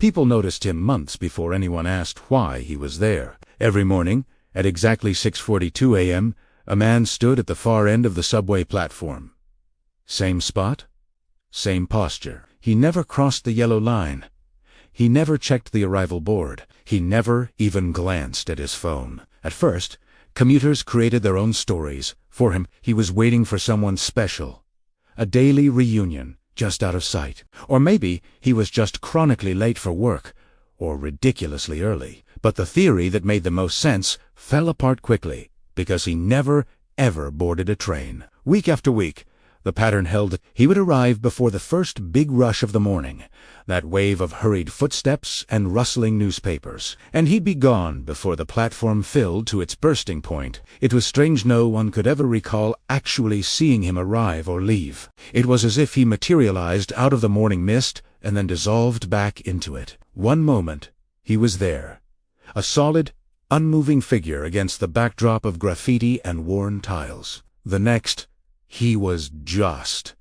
People noticed him months before anyone asked why he was there. Every morning, at exactly 6:42 a.m., a man stood at the far end of the subway platform. Same spot, same posture. He never crossed the yellow line. He never checked the arrival board. He never even glanced at his phone. At first, commuters created their own stories. For him, he was waiting for someone special. A daily reunion, just out of sight. Or maybe he was just chronically late for work, or ridiculously early. But the theory that made the most sense fell apart quickly, because he never, ever boarded a train. Week after week, the pattern held. He would arrive before the first big rush of the morning, that wave of hurried footsteps and rustling newspapers, and he'd be gone before the platform filled to its bursting point. It was strange no one could ever recall actually seeing him arrive or leave. It was as if he materialized out of the morning mist and then dissolved back into it. One moment, he was there, a solid, unmoving figure against the backdrop of graffiti and worn tiles. The next, he was just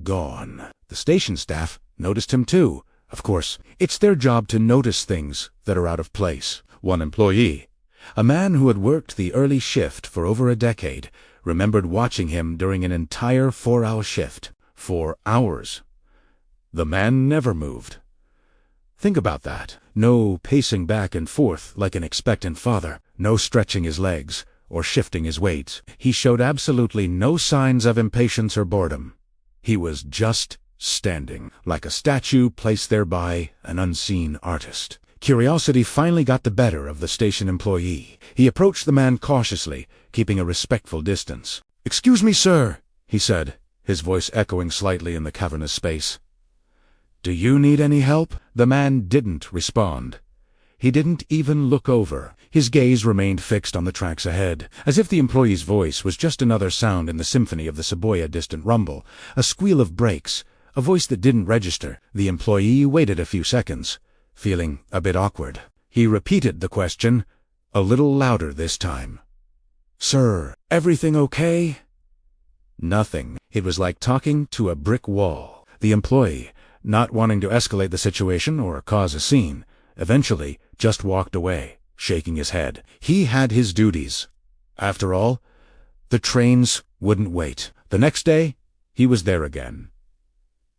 gone. The station staff noticed him too. Of course, it's their job to notice things that are out of place. One employee, a man who had worked the early shift for over a decade, remembered watching him during an entire 4-hour shift. 4 hours. The man never moved. Think about that. No pacing back and forth like an expectant father. No stretching his legs or shifting his weight. He showed absolutely no signs of impatience or boredom. He was just standing, like a statue placed there by an unseen artist. Curiosity finally got the better of the station employee. He approached the man cautiously, keeping a respectful distance. "Excuse me, sir," he said, his voice echoing slightly in the cavernous space. "Do you need any help?" The man didn't respond. He didn't even look over. His gaze remained fixed on the tracks ahead, as if the employee's voice was just another sound in the symphony of the subway, a distant rumble, a squeal of brakes, a voice that didn't register. The employee waited a few seconds, feeling a bit awkward. He repeated the question, a little louder this time. "Sir, everything okay?" Nothing. It was like talking to a brick wall. The employee, not wanting to escalate the situation or cause a scene, eventually just walked away, shaking his head. He had his duties. After all, the trains wouldn't wait. The next day, he was there again.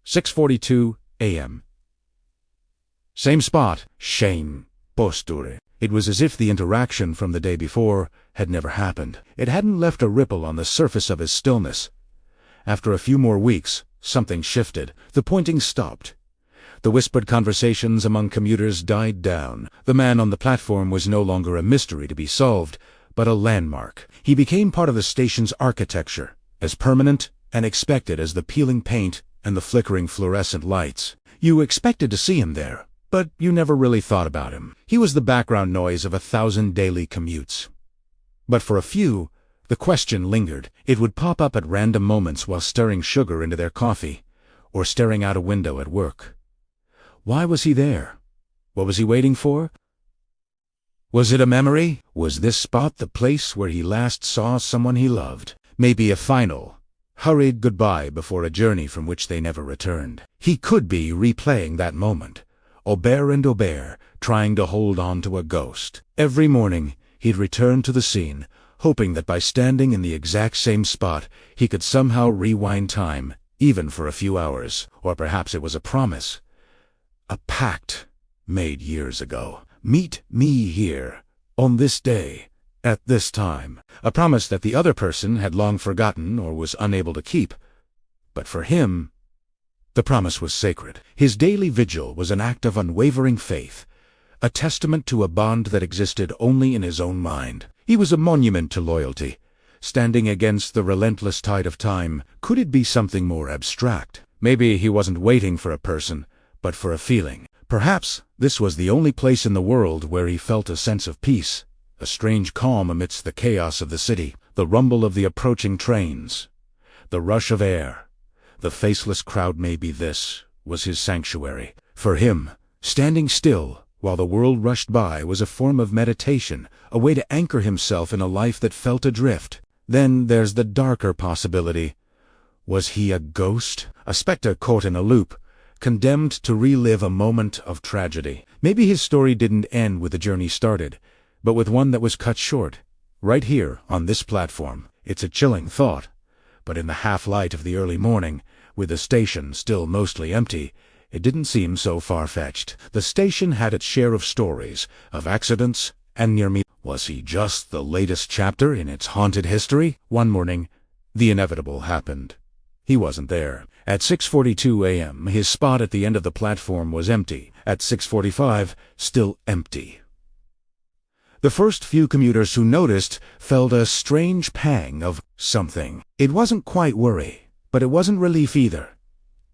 6:42 a.m. Same spot, same posture. It was as if the interaction from the day before had never happened. It hadn't left a ripple on the surface of his stillness. After a few more weeks, something shifted. The pointing stopped. The whispered conversations among commuters died down. The man on the platform was no longer a mystery to be solved, but a landmark. He became part of the station's architecture, as permanent and expected as the peeling paint and the flickering fluorescent lights. You expected to see him there, but you never really thought about him. He was the background noise of 1,000 daily commutes. But for a few, the question lingered. It would pop up at random moments while stirring sugar into their coffee, or staring out a window at work. Why was he there? What was he waiting for? Was it a memory? Was this spot the place where he last saw someone he loved? Maybe a final, hurried goodbye before a journey from which they never returned. He could be replaying that moment, Aubert and Aubert, trying to hold on to a ghost. Every morning, he'd return to the scene, hoping that by standing in the exact same spot, he could somehow rewind time, even for a few hours. Or perhaps it was a promise. A pact made years ago. Meet me here, on this day, at this time. A promise that the other person had long forgotten or was unable to keep. But for him, the promise was sacred. His daily vigil was an act of unwavering faith, a testament to a bond that existed only in his own mind. He was a monument to loyalty, standing against the relentless tide of time. Could it be something more abstract? Maybe he wasn't waiting for a person, but for a feeling. Perhaps this was the only place in the world where he felt a sense of peace, a strange calm amidst the chaos of the city, the rumble of the approaching trains, the rush of air, the faceless crowd. Maybe this was his sanctuary. For him, standing still while the world rushed by was a form of meditation, a way to anchor himself in a life that felt adrift. Then there's the darker possibility. Was he a ghost? A specter caught in a loop, condemned to relive a moment of tragedy. Maybe his story didn't end with the journey started, but with one that was cut short, right here on this platform. It's a chilling thought, but in the half-light of the early morning, with the station still mostly empty, it didn't seem so far-fetched. The station had its share of stories, of accidents, and near-miss. Was he just the latest chapter in its haunted history? One morning, the inevitable happened. He wasn't there. At 6:42 a.m., his spot at the end of the platform was empty. At 6:45, still empty. The first few commuters who noticed felt a strange pang of something. It wasn't quite worry, but it wasn't relief either.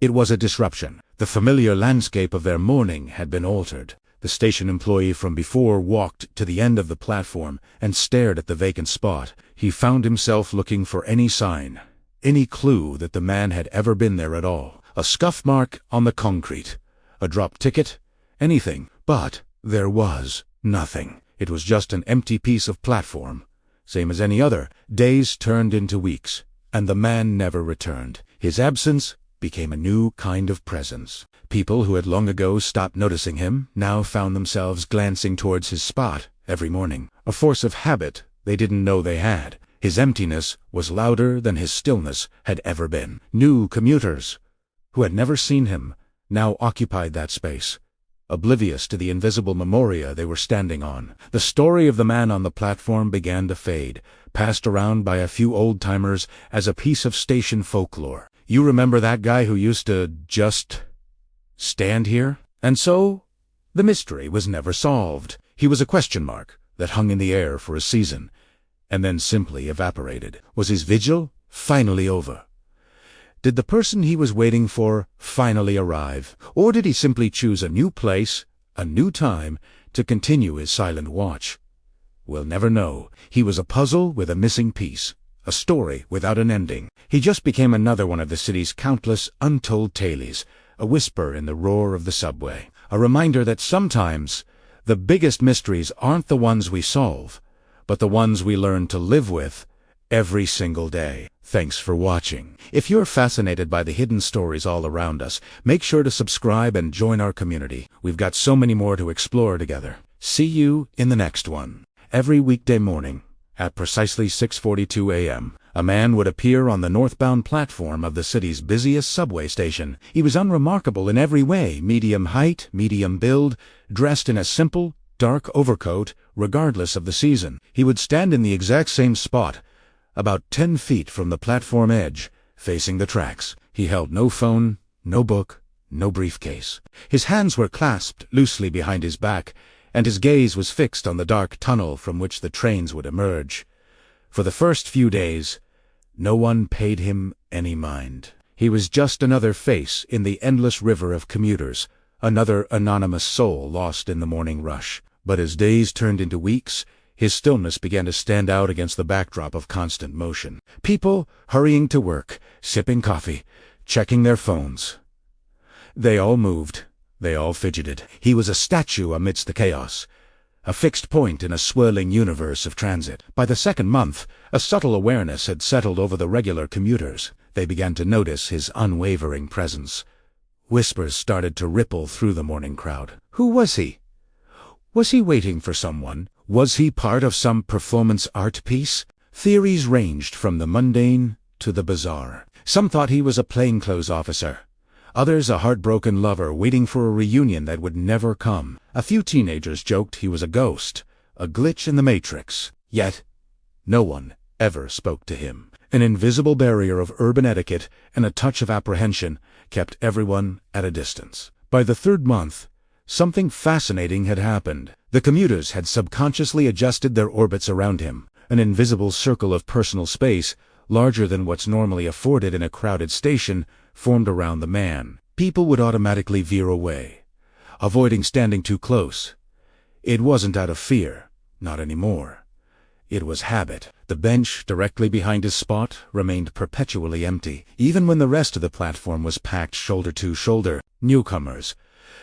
It was a disruption. The familiar landscape of their morning had been altered. The station employee from before walked to the end of the platform and stared at the vacant spot. He found himself looking for any sign, any clue that the man had ever been there at all. A scuff mark on the concrete, a dropped ticket, anything. But there was nothing. It was just an empty piece of platform, same as any other. Days turned into weeks, and the man never returned. His absence became a new kind of presence. People who had long ago stopped noticing him now found themselves glancing towards his spot every morning, a force of habit they didn't know they had. His emptiness was louder than his stillness had ever been. New commuters, who had never seen him, now occupied that space, oblivious to the invisible memoria they were standing on. The story of the man on the platform began to fade, passed around by a few old-timers as a piece of station folklore. You remember that guy who used to just stand here? And so, the mystery was never solved. He was a question mark that hung in the air for a season, and then simply evaporated. Was his vigil finally over? Did the person he was waiting for finally arrive? Or did he simply choose a new place, a new time, to continue his silent watch? We'll never know. He was a puzzle with a missing piece, a story without an ending. He just became another one of the city's countless untold tales, a whisper in the roar of the subway, a reminder that sometimes the biggest mysteries aren't the ones we solve, but the ones we learn to live with every single day. Thanks for watching. If you're fascinated by the hidden stories all around us, make sure to subscribe and join our community. We've got so many more to explore together. See you in the next one. Every weekday morning, at precisely 6:42 a.m., a man would appear on the northbound platform of the city's busiest subway station. He was unremarkable in every way, medium height, medium build, dressed in a simple, dark overcoat, regardless of the season. He would stand in the exact same spot, about 10 feet from the platform edge, facing the tracks. He held no phone, no book, no briefcase. His hands were clasped loosely behind his back, and his gaze was fixed on the dark tunnel from which the trains would emerge. For the first few days, no one paid him any mind. He was just another face in the endless river of commuters, another anonymous soul lost in the morning rush. But as days turned into weeks, his stillness began to stand out against the backdrop of constant motion. People hurrying to work, sipping coffee, checking their phones. They all moved. They all fidgeted. He was a statue amidst the chaos, a fixed point in a swirling universe of transit. By the second month, a subtle awareness had settled over the regular commuters. They began to notice his unwavering presence. Whispers started to ripple through the morning crowd. Who was he? Was he waiting for someone? Was he part of some performance art piece? Theories ranged from the mundane to the bizarre. Some thought he was a plainclothes officer. Others a heartbroken lover waiting for a reunion that would never come. A few teenagers joked he was a ghost, a glitch in the matrix. Yet, no one ever spoke to him. An invisible barrier of urban etiquette and a touch of apprehension kept everyone at a distance. By the third month, something fascinating had happened. The commuters had subconsciously adjusted their orbits around him, an invisible circle of personal space, larger than what's normally afforded in a crowded station, formed around the man. People would automatically veer away, avoiding standing too close. It wasn't out of fear, not anymore. It was habit. The bench directly behind his spot remained perpetually empty, even when the rest of the platform was packed shoulder to shoulder. Newcomers,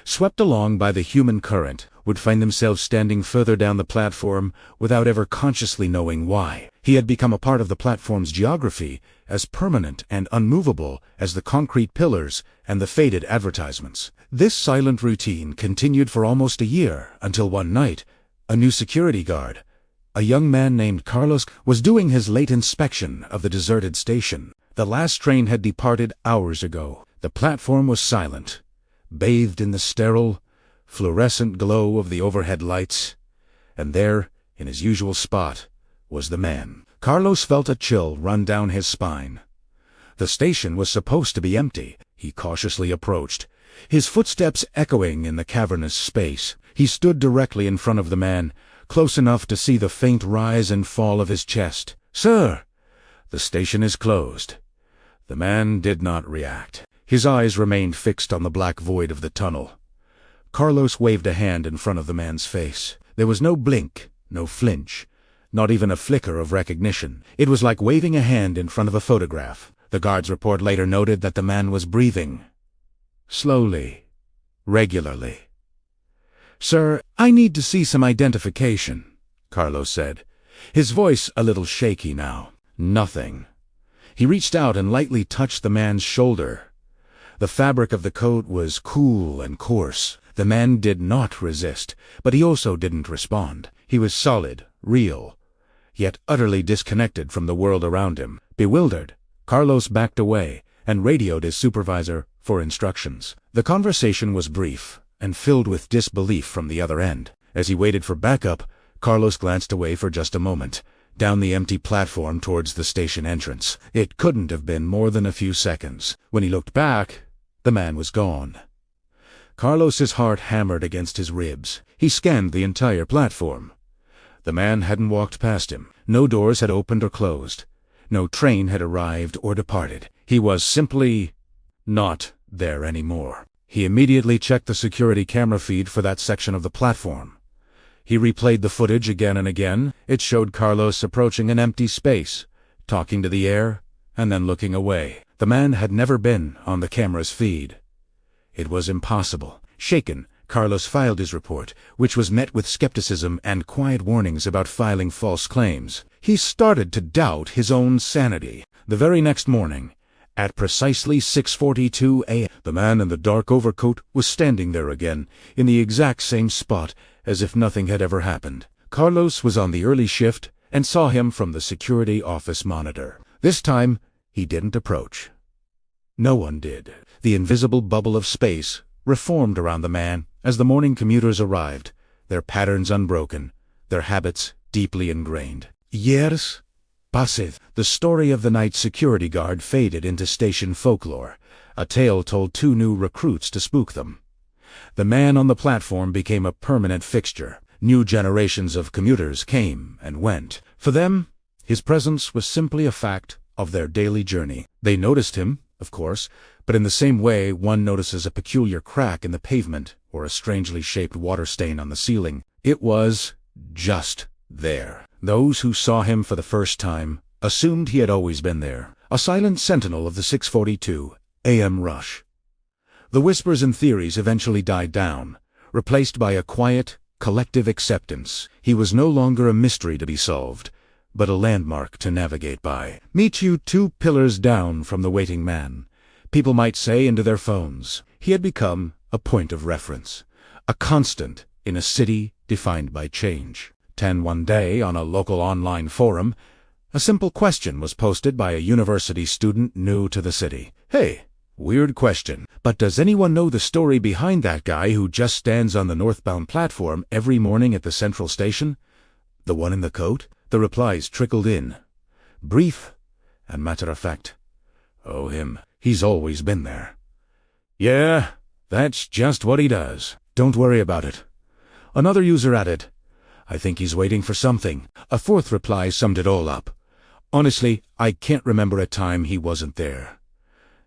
swept along by the human current, would find themselves standing further down the platform without ever consciously knowing why. He had become a part of the platform's geography, as permanent and unmovable as the concrete pillars and the faded advertisements. This silent routine continued for almost a year, until one night, a new security guard, a young man named Carlos, was doing his late inspection of the deserted station. The last train had departed hours ago. The platform was silent, bathed in the sterile, fluorescent glow of the overhead lights, and there, in his usual spot, was the man. Carlos felt a chill run down his spine. The station was supposed to be empty. He cautiously approached, his footsteps echoing in the cavernous space. He stood directly in front of the man, close enough to see the faint rise and fall of his chest. "Sir, the station is closed." The man did not react. His eyes remained fixed on the black void of the tunnel. Carlos waved a hand in front of the man's face. There was no blink, no flinch, not even a flicker of recognition. It was like waving a hand in front of a photograph. The guard's report later noted that the man was breathing. Slowly, regularly. "Sir, I need to see some identification," Carlos said, his voice a little shaky now. Nothing. He reached out and lightly touched the man's shoulder. The fabric of the coat was cool and coarse. The man did not resist, but he also didn't respond. He was solid, real, yet utterly disconnected from the world around him. Bewildered, Carlos backed away and radioed his supervisor for instructions. The conversation was brief and filled with disbelief from the other end. As he waited for backup, Carlos glanced away for just a moment, down the empty platform towards the station entrance. It couldn't have been more than a few seconds. When he looked back, the man was gone. Carlos's heart hammered against his ribs. He scanned the entire platform. The man hadn't walked past him. No doors had opened or closed. No train had arrived or departed. He was simply not there anymore. He immediately checked the security camera feed for that section of the platform. He replayed the footage again and again. It showed Carlos approaching an empty space, talking to the air, and then looking away. The man had never been on the camera's feed. It was impossible. Shaken, Carlos filed his report, which was met with skepticism and quiet warnings about filing false claims. He started to doubt his own sanity. The very next morning, at precisely 6:42 a.m., the man in the dark overcoat was standing there again, in the exact same spot, as if nothing had ever happened. Carlos was on the early shift and saw him from the security office monitor. This time, he didn't approach. No one did. The invisible bubble of space reformed around the man as the morning commuters arrived, their patterns unbroken, their habits deeply ingrained. Years passed. The story of the night security guard faded into station folklore, a tale told two new recruits to spook them. The man on the platform became a permanent fixture. New generations of commuters came and went. For them, his presence was simply a fact of their daily journey. They noticed him, of course, but in the same way one notices a peculiar crack in the pavement or a strangely shaped water stain on the ceiling. It was just there. Those who saw him for the first time assumed he had always been there, a silent sentinel of the 6:42 a.m. rush. The whispers and theories eventually died down, replaced by a quiet, collective acceptance. He was no longer a mystery to be solved, but a landmark to navigate by. Meet you 2 pillars down from the waiting man, people might say into their phones. He had become a point of reference, a constant in a city defined by change. One day, on a local online forum, a simple question was posted by a university student new to the city. "Hey, weird question, but does anyone know the story behind that guy who just stands on the northbound platform every morning at the central station? The one in the coat?" The replies trickled in, brief and matter-of-fact. "Oh, him. He's always been there." "Yeah, that's just what he does. Don't worry about it." Another user added, "I think he's waiting for something." A fourth reply summed it all up. "Honestly, I can't remember a time he wasn't there."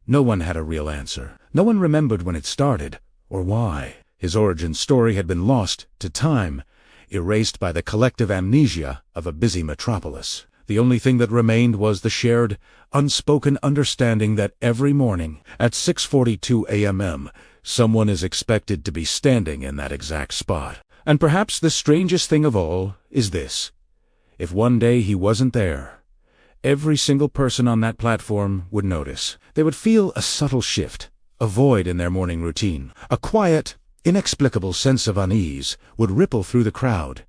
No one had a real answer. No one remembered when it started, or why. His origin story had been lost to time, erased by the collective amnesia of a busy metropolis. The only thing that remained was the shared, unspoken understanding that every morning, at 6:42 a.m., someone is expected to be standing in that exact spot. And perhaps the strangest thing of all is this. If one day he wasn't there, every single person on that platform would notice. They would feel a subtle shift, a void in their morning routine. A quiet, inexplicable sense of unease would ripple through the crowd,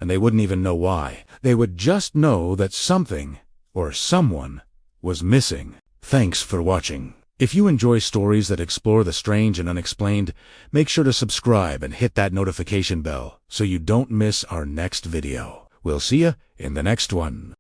and they wouldn't even know why. They would just know that something, or someone, was missing. Thanks for watching. If you enjoy stories that explore the strange and unexplained, make sure to subscribe and hit that notification bell so you don't miss our next video. We'll see you in the next one.